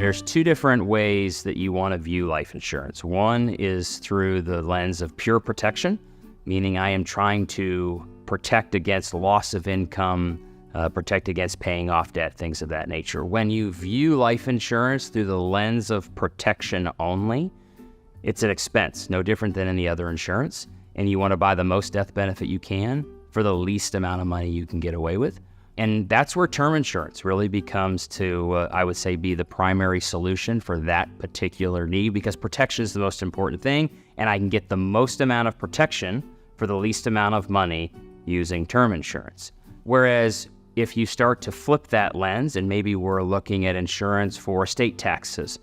there's two different ways that you want to view life insurance. One is through the lens of pure protection, meaning I am trying to protect against loss of income, protect against paying off debt, things of that nature. When you view life insurance through the lens of protection only, it's an expense, no different than any other insurance, and you want to buy the most death benefit you can for the least amount of money you can get away with. And that's where term insurance really becomes to, I would say, be the primary solution for that particular need, because protection is the most important thing, and I can get the most amount of protection for the least amount of money using term insurance. Whereas if you start to flip that lens, and maybe we're looking at insurance for estate taxes,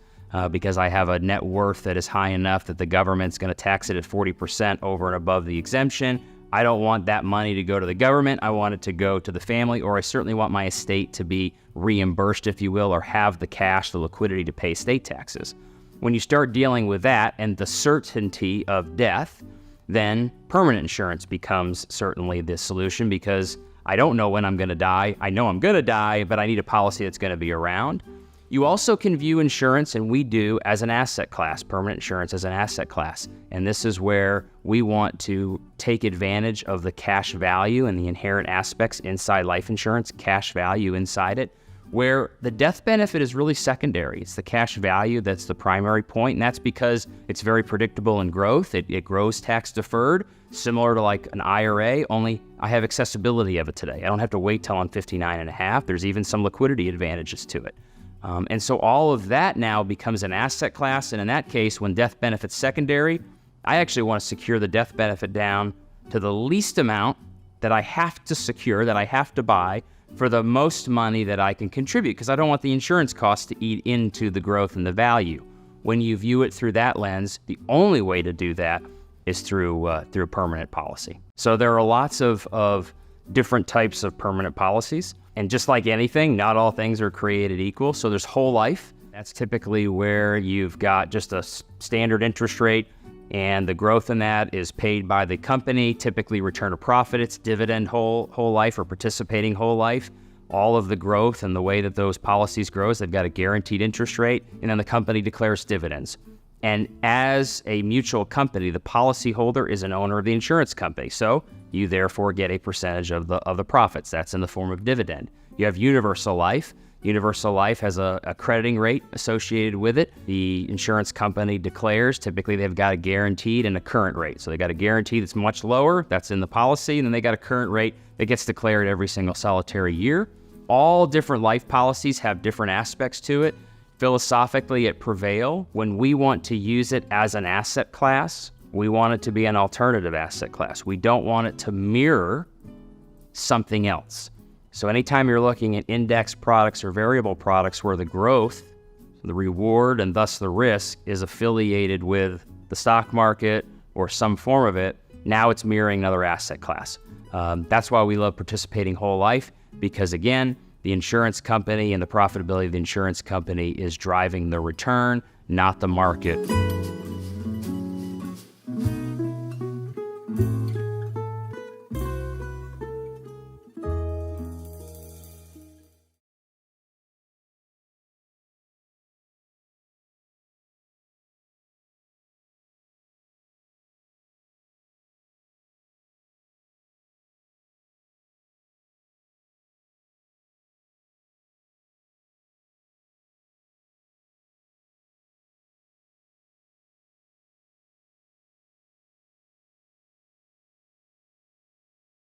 because I have a net worth that is high enough that the government's going to tax it at 40% over and above the exemption. I don't want that money to go to the government. I want it to go to the family, or I certainly want my estate to be reimbursed, if you will, or have the cash, the liquidity to pay estate taxes. When you start dealing with that and the certainty of death, then permanent insurance becomes certainly the solution, because I don't know when I'm going to die. I know I'm going to die, but I need a policy that's going to be around. You also can view insurance, and we do, as an asset class, permanent insurance as an asset class. And this is where we want to take advantage of the cash value and the inherent aspects inside life insurance, cash value inside it, where the death benefit is really secondary. It's the cash value that's the primary point, and that's because it's very predictable in growth. It grows tax deferred, similar to like an IRA, only I have accessibility of it today. I don't have to wait till I'm 59 and a half. There's even some liquidity advantages to it. And so all of that now becomes an asset class. And in that case, when death benefit's secondary, I actually want to secure the death benefit down to the least amount that I have to secure, that I have to buy, for the most money that I can contribute, because I don't want the insurance costs to eat into the growth and the value. When you view it through that lens, the only way to do that is through a permanent policy. So there are lots of different types of permanent policies. And just like anything, not all things are created equal. So there's whole life. That's typically where you've got just a standard interest rate, and the growth in that is paid by the company, typically return of profit. It's dividend whole life or participating whole life. All of the growth and the way that those policies grows, they've got a guaranteed interest rate, and then the company declares dividends. And as a mutual company, the policyholder is an owner of the insurance company. So you therefore get a percentage of the profits. That's in the form of dividend. You have universal life. Universal life has a crediting rate associated with it. The insurance company declares, typically they've got a guaranteed and a current rate. So they got a guarantee that's much lower, that's in the policy, and then they got a current rate that gets declared every single solitary year. All different life policies have different aspects to it. Philosophically at Prevail, when we want to use it as an asset class, we want it to be an alternative asset class. We don't want it to mirror something else. So anytime you're looking at index products or variable products where the growth, the reward, and thus the risk is affiliated with the stock market or some form of it, now it's mirroring another asset class. That's why we love participating whole life, because again, the insurance company and the profitability of the insurance company is driving the return, not the market.